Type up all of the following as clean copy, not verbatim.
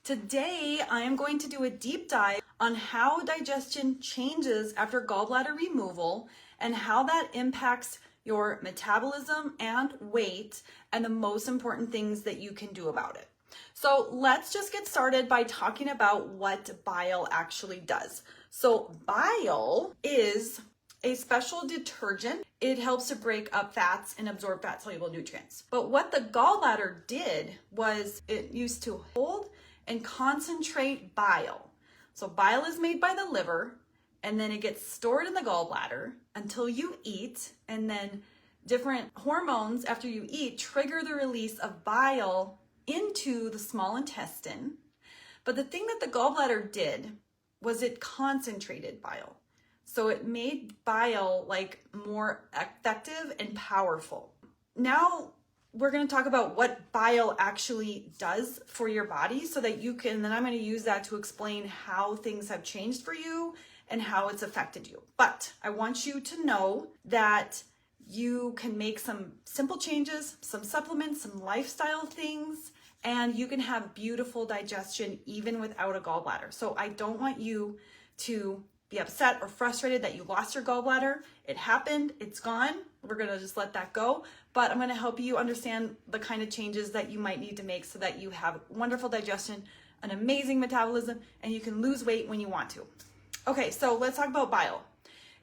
Today, I am going to do a deep dive on how digestion changes after gallbladder removal and how that impacts your metabolism and weight and the most important things that you can do about it. So let's just get started by talking about what bile actually does. So bile is a special detergent. It helps to break up fats and absorb fat-soluble nutrients. But what the gallbladder did was it used to hold and concentrate bile. So bile is made by the liver, and then it gets stored in the gallbladder until you eat, and then different hormones after you eat trigger the release of bile into the small intestine. But the thing that the gallbladder did was it concentrated bile. So it made bile like more effective and powerful. Now we're going to talk about what bile actually does for your body so that you can, then I'm going to use that to explain how things have changed for you and how it's affected you. But I want you to know that you can make some simple changes, some supplements, some lifestyle things, and you can have beautiful digestion even without a gallbladder. So I don't want you to be upset or frustrated that you lost your gallbladder. It happened, it's gone. We're gonna just let that go. But I'm gonna help you understand the kind of changes that you might need to make so that you have wonderful digestion, an amazing metabolism, and you can lose weight when you want to. Okay, so let's talk about bile.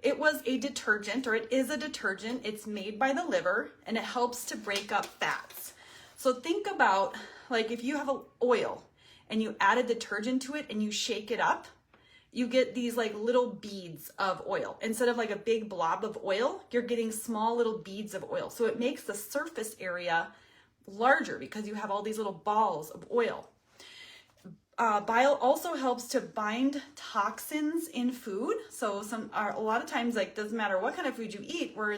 It was a detergent, or it is a detergent. It's made by the liver, and it helps to break up fats. So think about, like, if you have an oil and you add a detergent to it and you shake it up, you get these like little beads of oil. Instead of like a big blob of oil, you're getting small little beads of oil. So it makes the surface area larger because you have all these little balls of oil. Bile also helps to bind toxins in food. So a lot of times, like, doesn't matter what kind of food you eat, we're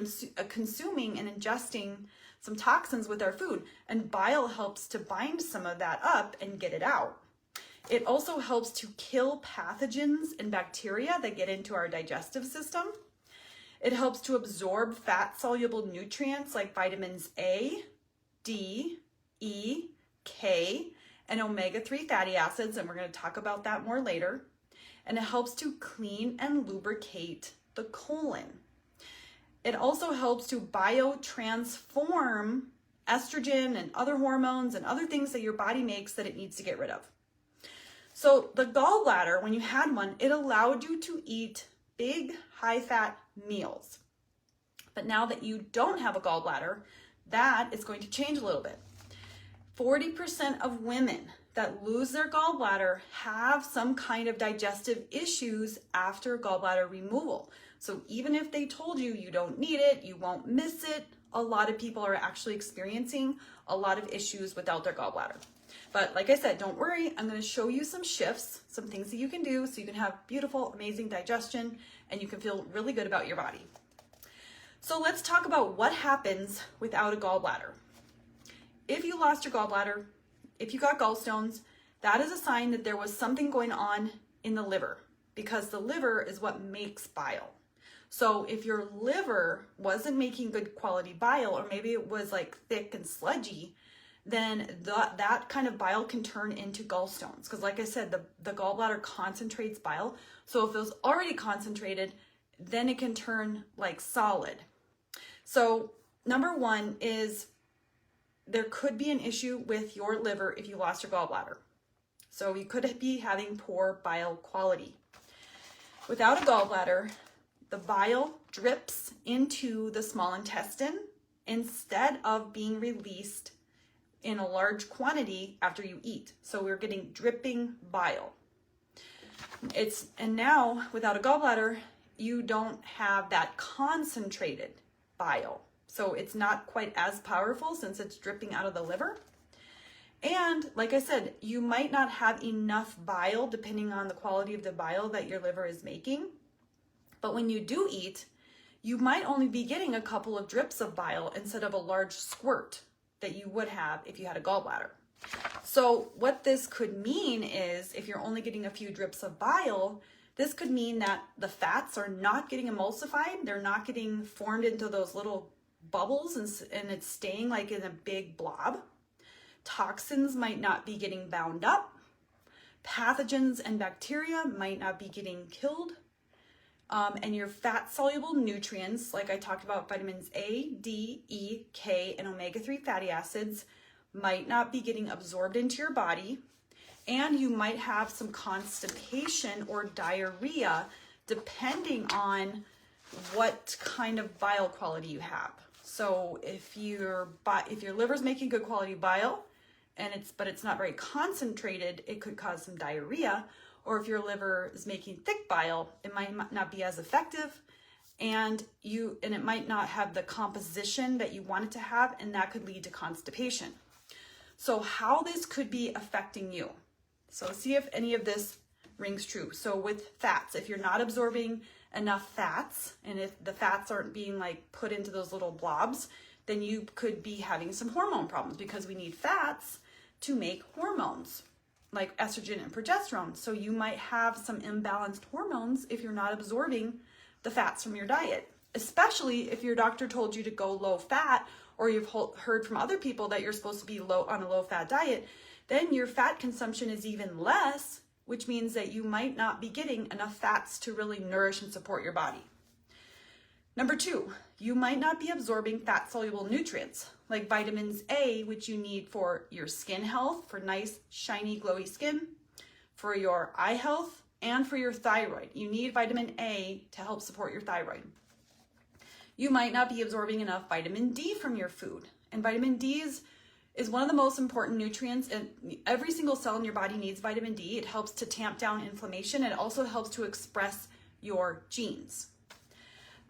consuming and ingesting some toxins with our food, and bile helps to bind some of that up and get it out. It also helps to kill pathogens and bacteria that get into our digestive system. It helps to absorb fat-soluble nutrients like vitamins A, D, E, K, and omega-3 fatty acids, and we're going to talk about that more later. And it helps to clean and lubricate the colon. It also helps to biotransform estrogen and other hormones and other things that your body makes that it needs to get rid of. So the gallbladder, when you had one, it allowed you to eat big, high-fat meals. But now that you don't have a gallbladder, that is going to change a little bit. 40% of women that lose their gallbladder have some kind of digestive issues after gallbladder removal. So even if they told you you don't need it, you won't miss it, a lot of people are actually experiencing a lot of issues without their gallbladder. But like I said, don't worry, I'm going to show you some shifts, some things that you can do so you can have beautiful, amazing digestion and you can feel really good about your body. So let's talk about what happens without a gallbladder. If you lost your gallbladder, if you got gallstones, that is a sign that there was something going on in the liver, because the liver is what makes bile. So if your liver wasn't making good quality bile, or maybe it was like thick and sludgy, then that kind of bile can turn into gallstones. Because like I said, the gallbladder concentrates bile. So if it was already concentrated, then it can turn like solid. So number one is there could be an issue with your liver if you lost your gallbladder. So you could be having poor bile quality. Without a gallbladder, the bile drips into the small intestine instead of being released in a large quantity after you eat. So we're getting dripping bile. And now without a gallbladder, you don't have that concentrated bile. So it's not quite as powerful since it's dripping out of the liver. And like I said, you might not have enough bile depending on the quality of the bile that your liver is making. But when you do eat, you might only be getting a couple of drips of bile instead of a large squirt that you would have if you had a gallbladder. So what this could mean is if you're only getting a few drips of bile, this could mean that the fats are not getting emulsified. They're not getting formed into those little bubbles and it's staying like in a big blob. Toxins might not be getting bound up. Pathogens and bacteria might not be getting killed. And your fat-soluble nutrients, like I talked about, vitamins A, D, E, K, and omega-3 fatty acids, might not be getting absorbed into your body. And you might have some constipation or diarrhea depending on what kind of bile quality you have. So if your liver's making good quality bile, but it's not very concentrated, it could cause some diarrhea. Or if your liver is making thick bile, it might not be as effective, and it might not have the composition that you want it to have, and that could lead to constipation. So how this could be affecting you. So see if any of this rings true. So with fats, if you're not absorbing enough fats, and if the fats aren't being like put into those little blobs, then you could be having some hormone problems, because we need fats to make hormones like estrogen and progesterone. So you might have some imbalanced hormones if you're not absorbing the fats from your diet, especially if your doctor told you to go low fat, or you've heard from other people that you're supposed to be on a low fat diet. Then your fat consumption is even less, which means that you might not be getting enough fats to really nourish and support your body. Number 2, you might not be absorbing fat-soluble nutrients like vitamins A, which you need for your skin health, for nice, shiny, glowy skin, for your eye health, and for your thyroid. You need vitamin A to help support your thyroid. You might not be absorbing enough vitamin D from your food. And vitamin D is one of the most important nutrients, and every single cell in your body needs vitamin D. It helps to tamp down inflammation. It also helps to express your genes.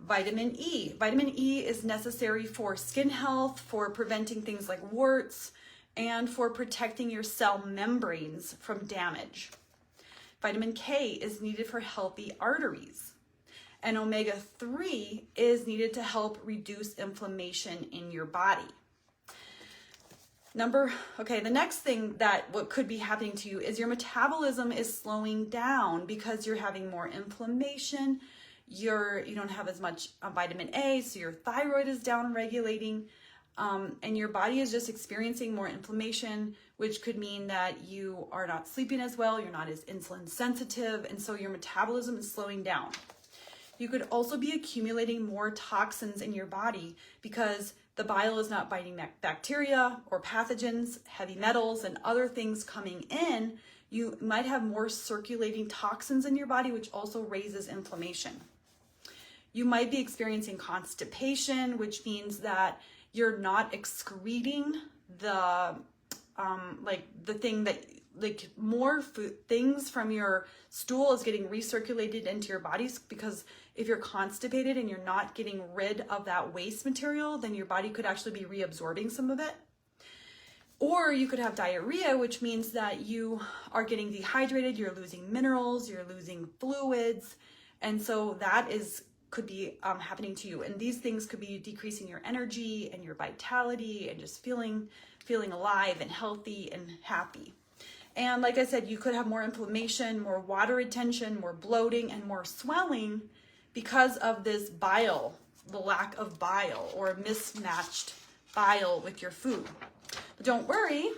Vitamin E. Vitamin E is necessary for skin health, for preventing things like warts, and for protecting your cell membranes from damage. Vitamin K is needed for healthy arteries. And omega-3 is needed to help reduce inflammation in your body. The next thing what could be happening to you is your metabolism is slowing down because you're having more inflammation. You don't have as much vitamin A, so your thyroid is down regulating, and your body is just experiencing more inflammation, which could mean that you are not sleeping as well, you're not as insulin sensitive, and so your metabolism is slowing down. You could also be accumulating more toxins in your body because the bile is not fighting bacteria or pathogens, heavy metals, and other things coming in. You might have more circulating toxins in your body, which also raises inflammation. You might be experiencing constipation, which means that you're not excreting more things from your stool is getting recirculated into your bodies, because if you're constipated and you're not getting rid of that waste material, then your body could actually be reabsorbing some of it. Or you could have diarrhea, which means that you are getting dehydrated, you're losing minerals, you're losing fluids, and so that could be happening to you. And these things could be decreasing your energy and your vitality and just feeling alive and healthy and happy. And like I said, you could have more inflammation, more water retention, more bloating, and more swelling because of this bile, the lack of bile or mismatched bile with your food. But don't worry,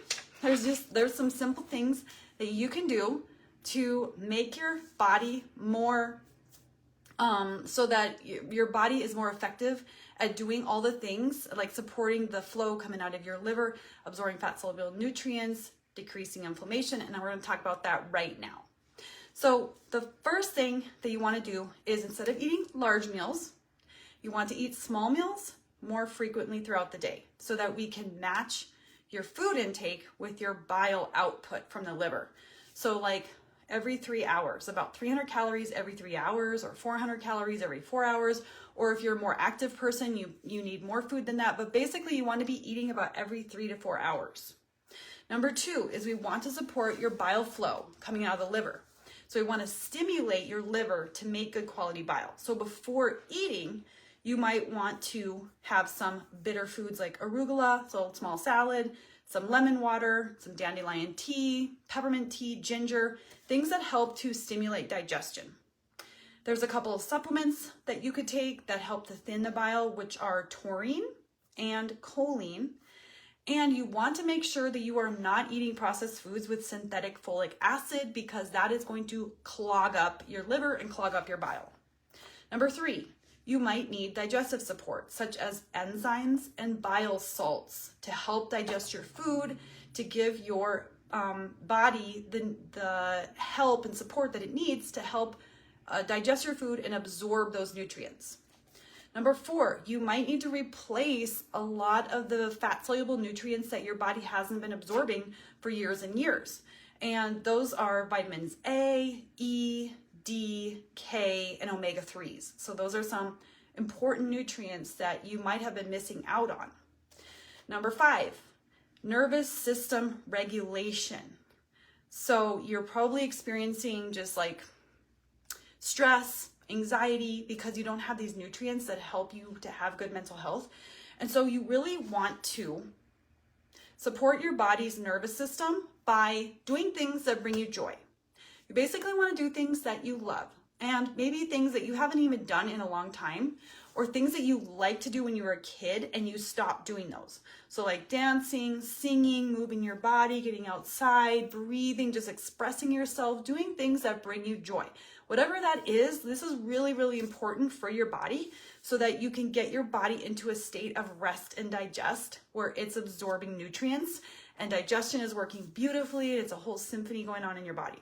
there's some simple things that you can do to make your body more, so that your body is more effective at doing all the things like supporting the flow coming out of your liver, absorbing fat-soluble nutrients, decreasing inflammation, and we're going to talk about that right now. So the first thing that you want to do is, instead of eating large meals, you want to eat small meals more frequently throughout the day, so that we can match your food intake with your bile output from the liver. So like every 3 hours, about 300 calories every 3 hours, or 400 calories every 4 hours. Or if you're a more active person, you need more food than that. But basically you want to be eating about every 3 to 4 hours. Number 2 is we want to support your bile flow coming out of the liver. So we want to stimulate your liver to make good quality bile. So before eating, you might want to have some bitter foods like arugula, so a small salad, some lemon water, some dandelion tea, peppermint tea, ginger, things that help to stimulate digestion. There's a couple of supplements that you could take that help to thin the bile, which are taurine and choline. And you want to make sure that you are not eating processed foods with synthetic folic acid, because that is going to clog up your liver and clog up your bile. Number 3, you might need digestive support, such as enzymes and bile salts, to help digest your food, to give your body the help and support that it needs to help digest your food and absorb those nutrients. Number 4, you might need to replace a lot of the fat-soluble nutrients that your body hasn't been absorbing for years and years. And those are vitamins A, E, D, K, and omega-3s. So those are some important nutrients that you might have been missing out on. Number 5, nervous system regulation. So you're probably experiencing just like stress, anxiety, because you don't have these nutrients that help you to have good mental health. And so you really want to support your body's nervous system by doing things that bring you joy. You basically want to do things that you love, and maybe things that you haven't even done in a long time, or things that you like to do when you were a kid and you stopped doing those. So like dancing, singing, moving your body, getting outside, breathing, just expressing yourself, doing things that bring you joy. Whatever that is, this is really, really important for your body so that you can get your body into a state of rest and digest where it's absorbing nutrients and digestion is working beautifully. It's a whole symphony going on in your body.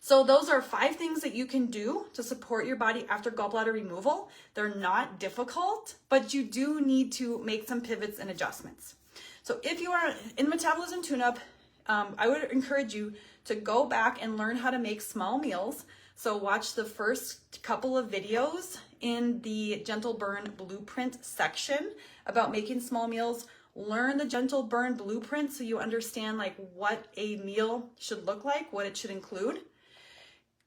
So those are 5 things that you can do to support your body after gallbladder removal. They're not difficult, but you do need to make some pivots and adjustments. So if you are in Metabolism Tune-Up, I would encourage you to go back and learn how to make small meals. So watch the first couple of videos in the Gentle Burn Blueprint section about making small meals. Learn the Gentle Burn Blueprint so you understand like what a meal should look like, what it should include.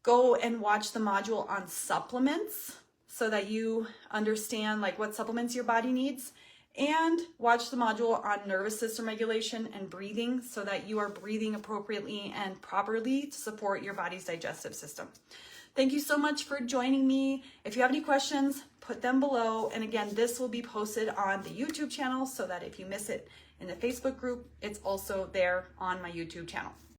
Go and watch the module on supplements so that you understand like what supplements your body needs, and watch the module on nervous system regulation and breathing so that you are breathing appropriately and properly to support your body's digestive system. Thank you so much for joining me. If you have any questions, put them below. And again, this will be posted on the YouTube channel so that if you miss it in the Facebook group, it's also there on my YouTube channel.